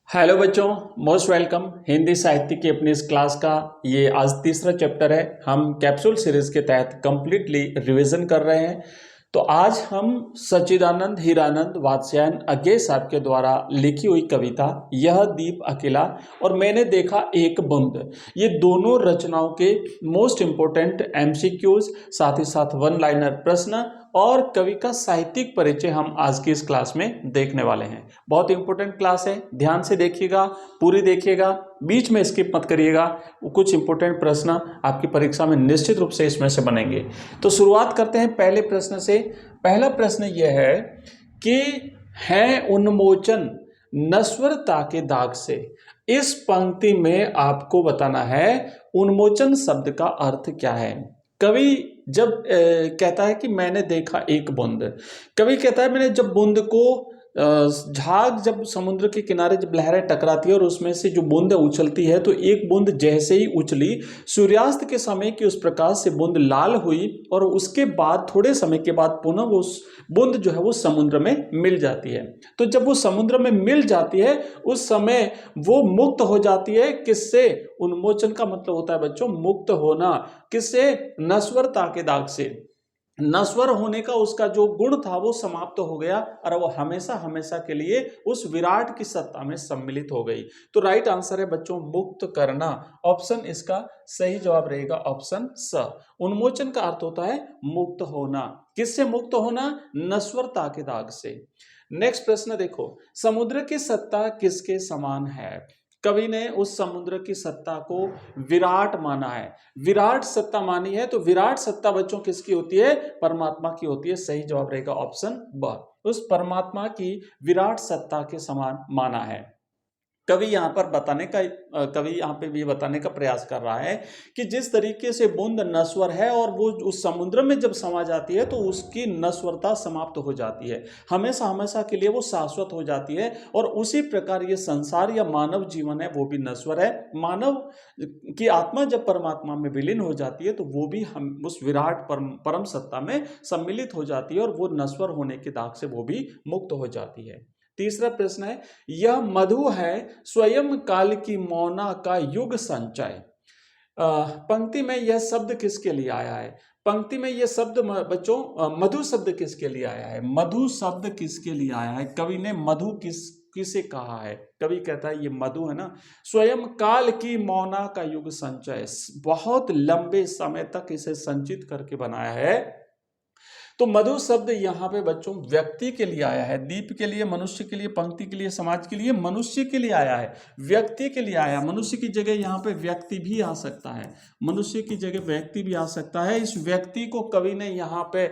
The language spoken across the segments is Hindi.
हेलो बच्चों, मोस्ट वेलकम। हिंदी साहित्य की अपनी इस क्लास का ये आज तीसरा चैप्टर है। हम कैप्सूल सीरीज के तहत कंप्लीटली रिवीजन कर रहे हैं। तो आज हम सच्चिदानंद हीरानंद वात्स्यायन अज्ञे साहब के द्वारा लिखी हुई कविता यह दीप अकेला और मैंने देखा एक बूंद, ये दोनों रचनाओं के मोस्ट इंपोर्टेंट एमसीक्यूज, साथ ही साथ वन लाइनर प्रश्न और कवि का साहित्यिक परिचय हम आज की इस क्लास में देखने वाले हैं। बहुत इंपॉर्टेंट क्लास है, ध्यान से देखिएगा, पूरी देखिएगा, बीच में स्किप मत करिएगा। कुछ इंपॉर्टेंट प्रश्न आपकी परीक्षा में निश्चित रूप से इसमें से बनेंगे। तो शुरुआत करते हैं पहले प्रश्न से। पहला प्रश्न यह है कि है उन्मोचन नश्वरता के दाग से। इस पंक्ति में आपको बताना है उन्मोचन शब्द का अर्थ क्या है। कवि जब कहता है कि मैंने देखा एक बूंद, कवि कहता है मैंने जब बूंद को झाग जब समुद्र के किनारे जब लहरें टकराती है और उसमें से जो बूंद उछलती है, तो एक बूंद जैसे ही उछली, सूर्यास्त के समय की उस प्रकाश से बूंद लाल हुई और उसके बाद थोड़े समय के बाद पुनः वो बूंद जो है वो समुद्र में मिल जाती है। तो जब वो समुद्र में मिल जाती है उस समय वो मुक्त हो जाती है। किससे? उन्मोचन का मतलब होता है बच्चों मुक्त होना। किससे? नश्वरता के दाग से। नश्वर होने का उसका जो गुण था वो समाप्त हो गया और वो हमेशा हमेशा के लिए उस विराट की सत्ता में सम्मिलित हो गई। तो राइट आंसर है बच्चों मुक्त करना। ऑप्शन इसका सही जवाब रहेगा ऑप्शन स। उन्मोचन का अर्थ होता है मुक्त होना। किससे मुक्त होना? नश्वरता के दाग से। नेक्स्ट प्रश्न देखो, समुद्र की सत्ता किसके समान है? कवि ने उस समुद्र की सत्ता को विराट माना है। विराट सत्ता मानी है, तो विराट सत्ता बच्चों किसकी होती है? परमात्मा की होती है। सही जवाब रहेगा ऑप्शन ब। उस परमात्मा की विराट सत्ता के समान माना है। कवि यहाँ पर बताने का कवि यहाँ पे भी बताने का प्रयास कर रहा है कि जिस तरीके से बूंद नश्वर है और वो उस समुद्र में जब समा जाती है तो उसकी नश्वरता समाप्त हो जाती है, हमेशा हमेशा के लिए वो शाश्वत हो जाती है। और उसी प्रकार ये संसार या मानव जीवन है वो भी नश्वर है। मानव की आत्मा जब परमात्मा में विलीन हो जाती है तो वो भी हम उस विराट परम सत्ता में सम्मिलित हो जाती है और वो नश्वर होने के दाग से वो भी मुक्त हो जाती है। तीसरा प्रश्न है, यह मधु है स्वयं काल की मौना का युग संचय। पंक्ति में यह शब्द किसके लिए आया है? पंक्ति में यह शब्द बच्चों मधु शब्द किसके लिए आया है? मधु शब्द किसके लिए आया है? कवि ने मधु किसे कहा है? कवि कहता है ये मधु है ना, स्वयं काल की मौना का युग संचय, बहुत लंबे समय तक इसे संचित करके बनाया है। तो मधु शब्द यहाँ पे बच्चों व्यक्ति के लिए आया है, दीप के लिए, मनुष्य के लिए, पंक्ति के लिए, समाज के लिए, मनुष्य के लिए आया है, व्यक्ति के लिए आया। मनुष्य की जगह यहाँ पे व्यक्ति भी आ सकता है, मनुष्य की जगह व्यक्ति भी आ सकता है। इस व्यक्ति को कवि ने यहाँ पे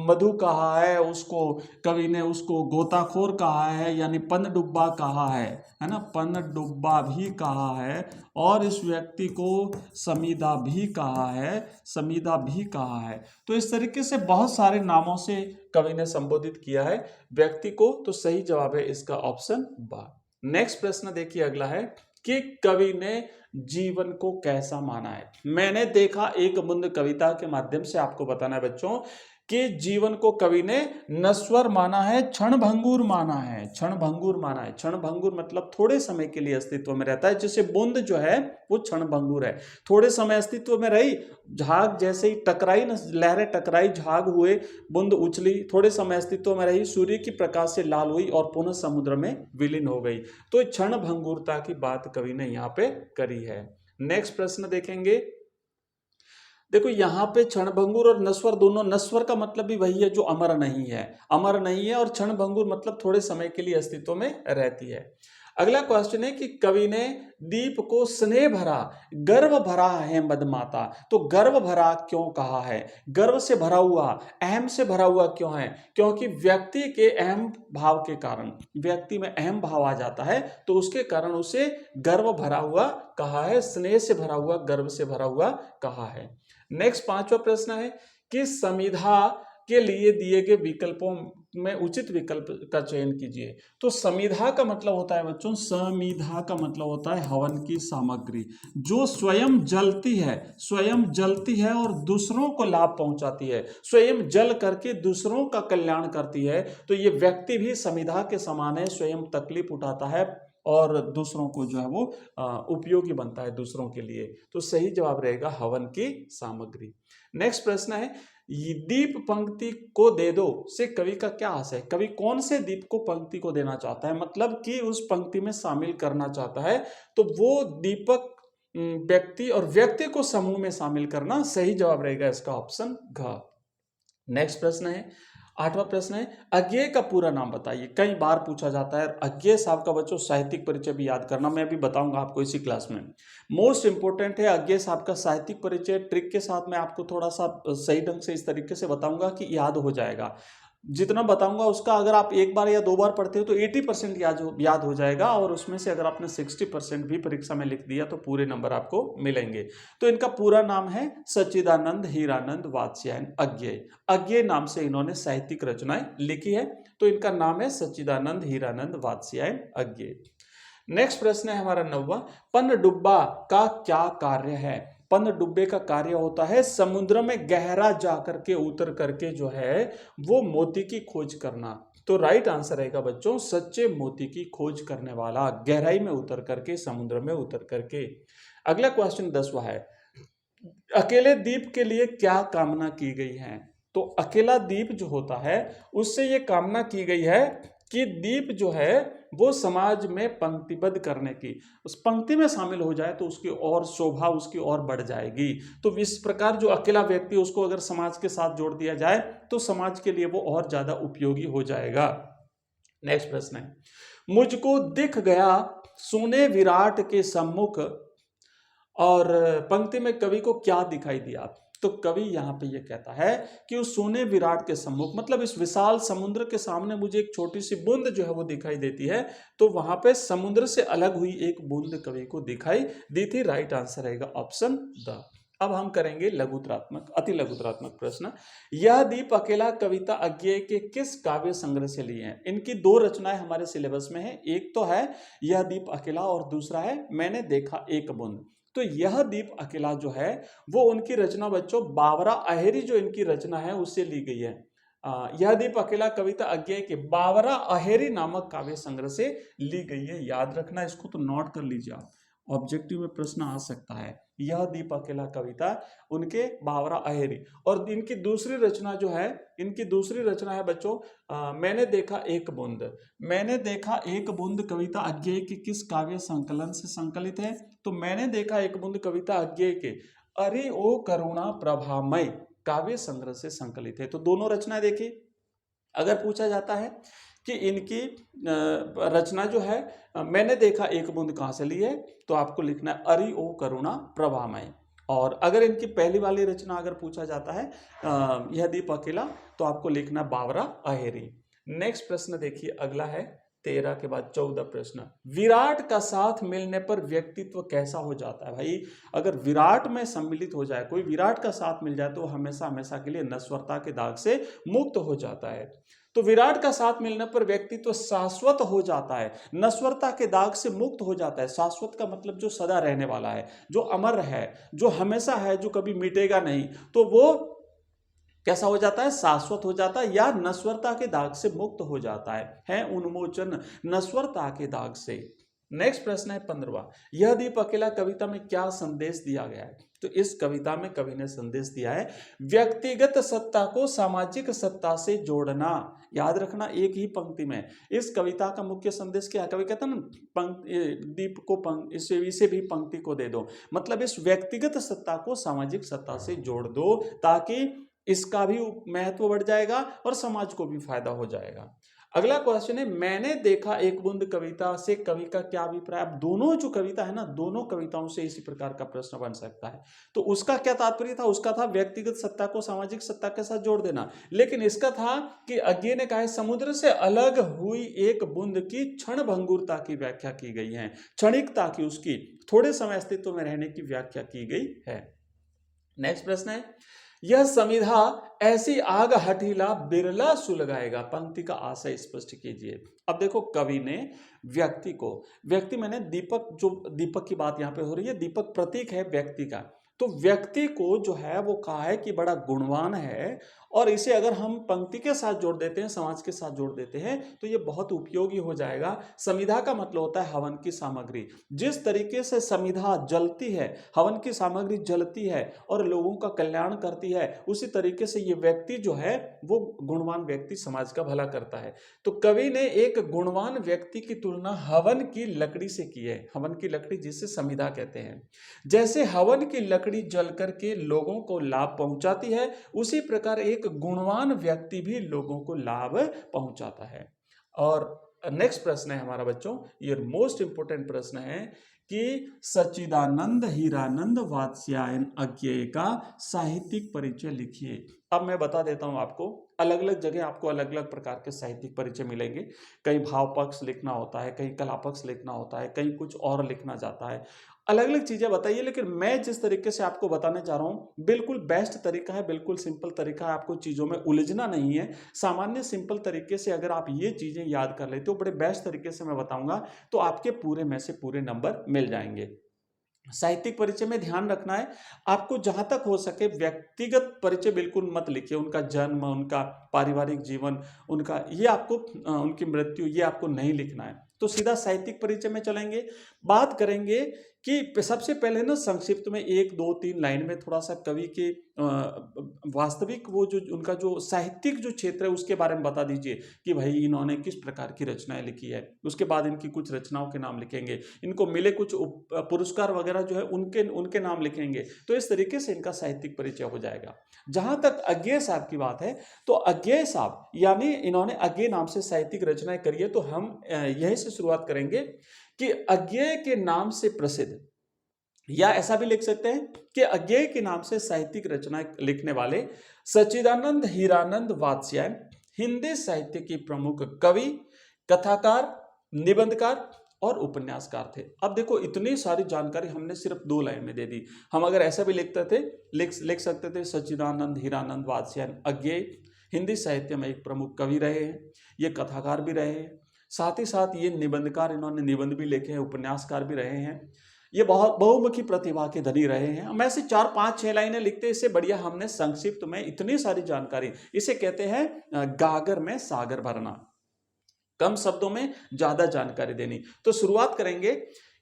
मधु कहा है, उसको कवि ने उसको गोताखोर कहा है, यानी पनडुब्बा कहा है ना, पनडुब्बा भी कहा है। और इस व्यक्ति को समीदा भी कहा है, समीदा भी कहा है। तो इस तरीके से बहुत सारे नामों से कवि ने संबोधित किया है व्यक्ति को। तो सही जवाब है इसका ऑप्शन बा। नेक्स्ट प्रश्न देखिए अगला है कि कवि ने जीवन को कैसा माना है। मैंने देखा एक बूंद कविता के माध्यम से आपको बताना है बच्चों कि जीवन को कवि ने नश्वर माना है, क्षणभंगुर माना है। क्षणभंगुर माना है, क्षणभंगुर मतलब थोड़े समय के लिए अस्तित्व में रहता है। जैसे बूंद जो है वो क्षणभंगुर है, थोड़े समय अस्तित्व में रही, झाग जैसे ही टकराई न, लहरें टकराई, झाग हुए, बूंद उछली, थोड़े समय अस्तित्व में रही, सूर्य की प्रकाश से लाल हुई और पुनः समुद्र में विलीन हो गई। तो क्षणभंगुरता की बात कवि ने यहाँ पे करी है। नेक्स्ट प्रश्न देखेंगे। देखो यहाँ पे क्षणभंगुर और नश्वर दोनों, नश्वर का मतलब भी वही है जो अमर नहीं है, अमर नहीं है, और क्षणभंगुर मतलब थोड़े समय के लिए अस्तित्व में रहती है। अगला क्वेश्चन है कि कवि ने दीप को स्नेह भरा, गर्व भरा है मदमाता। तो गर्व भरा क्यों कहा है? गर्व से भरा हुआ, अहम से भरा हुआ क्यों है? क्योंकि व्यक्ति के अहम भाव के कारण, व्यक्ति में अहम भाव आ जाता है तो उसके कारण उसे गर्व भरा हुआ कहा है, स्नेह से भरा हुआ, गर्व से भरा हुआ कहा है। नेक्स्ट पांचवा प्रश्न है कि समिधा के लिए दिए गए विकल्पों में उचित विकल्प का चयन कीजिए। तो समिधा का मतलब होता है बच्चों, समिधा का मतलब होता है हवन की सामग्री जो स्वयं जलती है, स्वयं जलती है और दूसरों को लाभ पहुंचाती है, स्वयं जल करके दूसरों का कल्याण करती है। तो ये व्यक्ति भी समिधा के समान है, स्वयं तकलीफ उठाता है, और दूसरों को जो है वो उपयोगी बनता है दूसरों के लिए। तो सही जवाब रहेगा हवन की सामग्री। नेक्स्ट प्रश्न है, ये दीप पंक्ति को दे दो से कवि का क्या आशय है? कवि कौन से दीप को पंक्ति को देना चाहता है, मतलब कि उस पंक्ति में शामिल करना चाहता है। तो वो दीपक व्यक्ति और व्यक्ति को समूह में शामिल करना। सही जवाब रहेगा इसका ऑप्शन घ। नेक्स्ट प्रश्न है, 8वां प्रश्न है, अज्ञेय का पूरा नाम बताइए। कई बार पूछा जाता है। अज्ञेय साहब का बच्चों साहित्यिक परिचय भी याद करना, मैं भी बताऊंगा आपको इसी क्लास में। मोस्ट इंपोर्टेंट है अज्ञेय साहब का साहित्यिक परिचय। ट्रिक के साथ मैं आपको थोड़ा सा सही ढंग से इस तरीके से बताऊंगा कि याद हो जाएगा। जितना बताऊंगा उसका अगर आप एक बार या दो बार पढ़ते हो तो 80% याद हो जाएगा, और उसमें से अगर आपने 60% भी परीक्षा में लिख दिया तो पूरे नंबर आपको मिलेंगे। तो इनका पूरा नाम है सच्चिदानंद हीरानंद वात्स्यायन अज्ञेय। अज्ञेय नाम से इन्होंने साहित्यिक रचनाएं लिखी है, तो इनका नाम है सच्चिदानंद हीरानंद वात्स्यायन अज्ञेय। नेक्स्ट प्रश्न है हमारा 9वां, पनडुब्बा का क्या कार्य है? पनडुब्बे का कार्य होता है समुद्र में गहरा जाकर के उतर करके जो है वो मोती की खोज करना। तो राइट आंसर रहेगा बच्चों सच्चे मोती की खोज करने वाला, गहराई में उतर करके, समुद्र में उतर करके। अगला क्वेश्चन 10वां है, अकेले दीप के लिए क्या कामना की गई है? तो अकेला दीप जो होता है उससे ये कामना की गई है कि दीप जो है वो समाज में पंक्तिबद्ध करने की, उस पंक्ति में शामिल हो जाए तो उसकी और शोभा उसकी और बढ़ जाएगी। तो इस प्रकार जो अकेला व्यक्ति उसको अगर समाज के साथ जोड़ दिया जाए तो समाज के लिए वो और ज्यादा उपयोगी हो जाएगा। नेक्स्ट प्रश्न है, मुझको दिख गया सोने विराट के सम्मुख, और पंक्ति में कवि को क्या दिखाई दिया? तो कवि यहाँ पे ये कहता है कि उस सोने विराट के सम्मुख, मतलब इस विशाल समुद्र के सामने मुझे एक छोटी सी बूंद जो है वो दिखाई देती है। तो वहां पे समुद्र से अलग हुई एक बूंद कवि को दिखाई दी थी। राइट आंसर रहेगा ऑप्शन द। अब हम करेंगे लघुतरात्मक अति लघुतरात्मक प्रश्न। यह दीप अकेला कविता अज्ञेय के किस काव्य संग्रह से लिए हैं? इनकी दो रचनाएं हमारे सिलेबस में है, एक तो है यह दीप अकेला और दूसरा है मैंने देखा एक बूंद। तो यह दीप अकेला जो है वो उनकी रचना बच्चों बावरा अहेरी जो इनकी रचना है उससे ली गई है। यह दीप अकेला कविता अज्ञेय के बावरा अहेरी नामक काव्य संग्रह से ली गई है। याद रखना, इसको तो नोट कर लीजिए आप, ऑब्जेक्टिव में प्रश्न आ सकता है। यह दीप अकेला कविता उनके बावरा अहेरी। और इनकी दूसरी रचना जो है, इनकी दूसरी रचना है बच्चों मैंने देखा एक बूंद। मैंने देखा एक बूंद कविता अज्ञेय के किस काव्य संकलन से संकलित है? तो मैंने देखा एक बूंद कविता अज्ञेय के अरे ओ करुणा प्रभामय काव्य संग्रह से संकलित है। तो दोनों रचनाएं देखिए, अगर पूछा जाता है कि इनकी रचना जो है मैंने देखा एक बूंद कहां से ली है, तो आपको लिखना है अरि ओ करुणा प्रभामय। और अगर इनकी पहली वाली रचना अगर पूछा जाता है यह दीप अकेला, तो आपको लिखना बावरा अहेरी। नेक्स्ट प्रश्न देखिए, अगला है 13 के बाद 14 प्रश्न। विराट का साथ मिलने पर व्यक्तित्व कैसा हो जाता है? भाई अगर विराट में सम्मिलित हो जाए, कोई विराट का साथ मिल जाए तो हमेशा हमेशा के लिए नश्वरता के दाग से मुक्त हो जाता है। तो विराट का साथ मिलने पर व्यक्तित्व शाश्वत हो जाता है, नश्वरता के दाग से मुक्त हो जाता है। शाश्वत का मतलब जो सदा रहने वाला है, जो अमर है, जो हमेशा है, जो कभी मिटेगा नहीं, तो वो कैसा हो जाता है? शाश्वत हो जाता है, या नश्वरता के दाग से मुक्त हो जाता है उन्मोचन नश्वरता के दाग से। नेक्स्ट प्रश्न है 15वां, यह दीप अकेला कविता में क्या संदेश दिया गया है? तो इस कविता में कवि ने संदेश दिया है व्यक्तिगत सत्ता को सामाजिक सत्ता से जोड़ना। याद रखना, एक ही पंक्ति में इस कविता का मुख्य संदेश क्या है? कवि कहता है ना दीप को इसे भी पंक्ति को दे दो, मतलब इस व्यक्तिगत सत्ता को सामाजिक सत्ता से जोड़ दो ताकि इसका भी महत्व बढ़ जाएगा और समाज को भी फायदा हो जाएगा। अगला क्वेश्चन है मैंने देखा एक बूंद कविता से कवि का क्या अभिप्राय? अब दोनों जो कविता है ना, दोनों कविताओं से इसी प्रकार का प्रश्न बन सकता है। तो उसका क्या तात्पर्य था? उसका था व्यक्तिगत सत्ता को सामाजिक सत्ता के साथ जोड़ देना, लेकिन इसका था कि अज्ञेय ने कहा है समुद्र से अलग हुई एक बूंद की क्षण भंगुरता की व्याख्या की गई है, क्षणिकता की, उसकी थोड़े समय अस्तित्व में रहने की व्याख्या की गई है। नेक्स्ट प्रश्न है यह समिधा ऐसी आग हठीला बिरला सुलगाएगा, पंक्ति का आशय स्पष्ट कीजिए। अब देखो कवि ने व्यक्ति मैंने दीपक, जो दीपक की बात यहां पे हो रही है, दीपक प्रतीक है व्यक्ति का, तो व्यक्ति को जो है वो कहा है कि बड़ा गुणवान है और इसे अगर हम पंक्ति के साथ जोड़ देते हैं, समाज के साथ जोड़ देते हैं, तो ये बहुत उपयोगी हो जाएगा। समिधा का मतलब होता है हवन की सामग्री। जिस तरीके से समिधा जलती है, हवन की सामग्री जलती है और लोगों का कल्याण करती है, उसी तरीके से ये व्यक्ति जो है वो गुणवान व्यक्ति समाज का भला करता है। तो कवि ने एक गुणवान व्यक्ति की तुलना हवन की लकड़ी से की है। हवन की लकड़ी जिसे समिधा कहते हैं। जैसे हवन की लकड़ी जल करके लोगों को लाभ पहुंचाती है, उसी प्रकार एक गुणवान व्यक्ति भी लोगों को लाभ पहुंचाता है। और नेक्स्ट प्रश्न है हमारा बच्चों, ये मोस्ट इंपोर्टेंट प्रश्न है कि सच्चिदानंद हीरानंद वात्स्यायन अज्ञेय का साहित्यिक परिचय लिखिए। अब मैं बता देता हूं आपको, अलग अलग जगह आपको अलग अलग प्रकार के साहित्यिक परिचय मिलेंगे। कहीं भाव पक्ष लिखना होता है, कहीं कला पक्ष लिखना होता है, कहीं कुछ और लिखना जाता है। अलग अलग चीजें बताइए, लेकिन मैं जिस तरीके से आपको बताने जा रहा हूं बिल्कुल बेस्ट तरीका है, बिल्कुल सिंपल तरीका है। आपको चीजों में उलझना नहीं है। सामान्य सिंपल तरीके से अगर आप ये चीजें याद कर लेते हो, बड़े बेस्ट तरीके से मैं बताऊंगा, तो आपके पूरे में से पूरे नंबर मिल जाएंगे। साहित्यिक परिचय में ध्यान रखना है आपको, जहां तक हो सके व्यक्तिगत परिचय बिल्कुल मत लिखिए। उनका जन्म, उनका पारिवारिक जीवन, उनका ये आपको उनकी मृत्यु ये आपको नहीं लिखना है। तो सीधा साहित्यिक परिचय में चलेंगे। बात करेंगे कि सबसे पहले ना संक्षिप्त में 1, 2, 3 लाइन में थोड़ा सा कवि के वास्तविक वो जो उनका जो साहित्यिक जो क्षेत्र है उसके बारे में बता दीजिए कि भाई इन्होंने किस प्रकार की रचनाएं लिखी है। उसके बाद इनकी कुछ रचनाओं के नाम लिखेंगे, इनको मिले कुछ पुरस्कार वगैरह जो है उनके नाम लिखेंगे। तो इस तरीके से इनका साहित्यिक परिचय हो जाएगा। जहां तक अज्ञेय साहब की बात है, तो अज्ञेय साहब यानी इन्होंने अज्ञेय नाम से साहित्यिक रचनाएं करी है। तो हम यहीं से शुरुआत करेंगे कि अज्ञेय के नाम से प्रसिद्ध, या ऐसा भी लिख सकते हैं कि अज्ञेय के नाम से साहित्यिक रचनाएं लिखने वाले सच्चिदानंद हीरानंद वात्स्यायन हिंदी साहित्य की प्रमुख कवि, कथाकार, निबंधकार और उपन्यासकार थे। अब देखो इतनी सारी जानकारी हमने सिर्फ 2 लाइन में दे दी। हम अगर ऐसा भी लिख सकते थे सच्चिदानंद हीरानंद वात्स्यायन अज्ञेय हिंदी साहित्य में एक प्रमुख कवि रहे हैं, ये कथाकार भी रहे हैं, साथ ही साथ ये निबंधकार, इन्होंने निबंध भी लिखे हैं, उपन्यासकार भी रहे हैं, ये बहुत बहुमुखी प्रतिभा के धनी रहे हैं। हम ऐसे 4, 5, 6 लाइनें लिखते, इससे बढ़िया हमने संक्षिप्त में इतनी सारी जानकारी, इसे कहते हैं गागर में सागर भरना, कम शब्दों में ज्यादा जानकारी देनी। तो शुरुआत करेंगे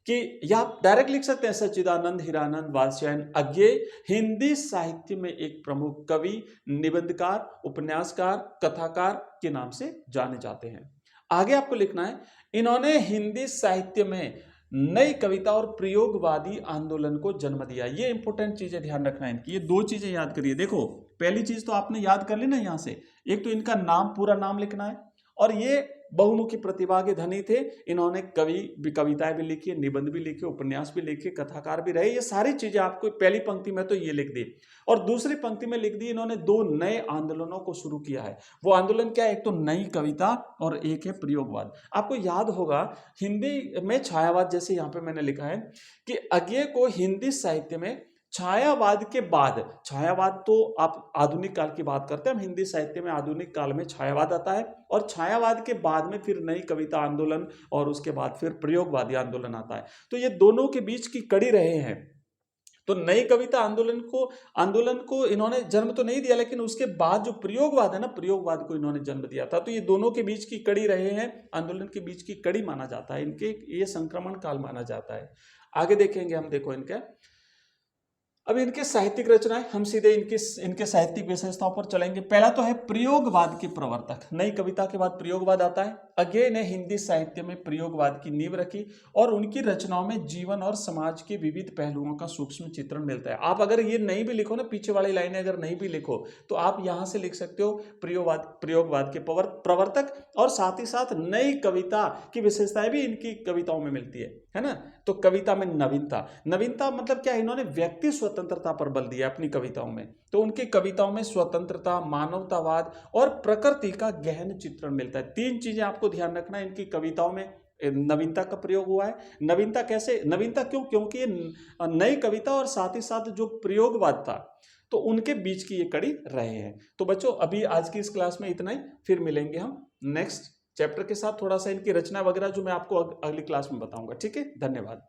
कि या आप डायरेक्ट लिख सकते हैं सच्चिदानंद हीरानंद वात्स्यायन अज्ञेय हिंदी साहित्य में एक प्रमुख कवि, निबंधकार, उपन्यासकार, कथाकार के नाम से जाने जाते हैं। आगे आपको लिखना है इन्होंने हिंदी साहित्य में नई कविता और प्रयोगवादी आंदोलन को जन्म दिया। ये इंपॉर्टेंट चीजें ध्यान रखना है इनकी, ये 2 चीजें याद करिए। देखो पहली चीज तो आपने याद कर ली ना, यहां से एक तो इनका नाम, पूरा नाम लिखना है, और ये बहुमुखी प्रतिभा के धनी थे। इन्होंने कविताएं भी लिखी, निबंध भी लिखे, उपन्यास भी लिखे, कथाकार भी रहे। ये सारी चीजें आपको पहली पंक्ति में तो ये लिख दी, और दूसरी पंक्ति में लिख दी इन्होंने 2 नए आंदोलनों को शुरू किया है। वो आंदोलन क्या है? एक तो नई कविता और एक है प्रयोगवाद। आपको याद होगा हिंदी में छायावाद, जैसे यहाँ पे मैंने लिखा है कि अज्ञेय को हिंदी साहित्य में छायावाद के बाद, छायावाद तो आप आधुनिक काल की बात करते हैं, हम हिंदी साहित्य में आधुनिक काल में छायावाद आता है, और छायावाद के बाद में फिर नई कविता आंदोलन, और उसके बाद फिर प्रयोगवादी आंदोलन आता है। तो ये दोनों के बीच की कड़ी रहे हैं। तो नई कविता आंदोलन को इन्होंने जन्म तो नहीं दिया, लेकिन उसके बाद जो प्रयोगवाद है ना, प्रयोगवाद को इन्होंने जन्म दिया था। तो ये दोनों के बीच की कड़ी रहे हैं, आंदोलन के बीच की कड़ी माना जाता है, इनके ये संक्रमण काल माना जाता है। आगे देखेंगे हम, देखो इनके अब इनके साहित्यिक रचनाएं, हम सीधे इनके साहित्यिक विशेषताओं पर चलेंगे। पहला तो है प्रयोगवाद के प्रवर्तक। नई कविता के बाद प्रयोगवाद आता है। अज्ञेय ने हिंदी साहित्य में प्रयोगवाद की नींव रखी, और उनकी रचनाओं में जीवन और समाज के विविध पहलुओं का सूक्ष्म चित्रण मिलता है। आप अगर ये नहीं भी लिखो ना, पीछे वाली लाइनें अगर नहीं भी लिखो, तो आप यहां से लिख सकते हो प्रयोगवाद के प्रवर्तक, और साथ ही साथ नई कविता की विशेषताएं भी इनकी कविताओं में मिलती है ना। तो कविता में नवीनता मतलब क्या है? इन्होंने व्यक्ति स्वतंत्रता पर बल दिया अपनी कविताओं में। तो उनकी कविताओं में स्वतंत्रता, मानवतावाद और प्रकृति का गहन चित्रण मिलता है। 3 चीजें आपको ध्यान रखना है, इनकी कविताओं में नवीनता का प्रयोग हुआ है। नवीनता कैसे? नवीनता क्यों? क्योंकि ये नई कविता और साथ ही साथ जो प्रयोगवाद था, तो उनके बीच की ये कड़ी रहे हैं। तो बच्चों अभी आज की इस क्लास में इतना ही, फिर मिलेंगे हम नेक्स्ट चैप्टर के साथ, थोड़ा सा इनकी रचना वगैरह जो मैं आपको अगली क्लास में बताऊंगा। ठीक है, धन्यवाद।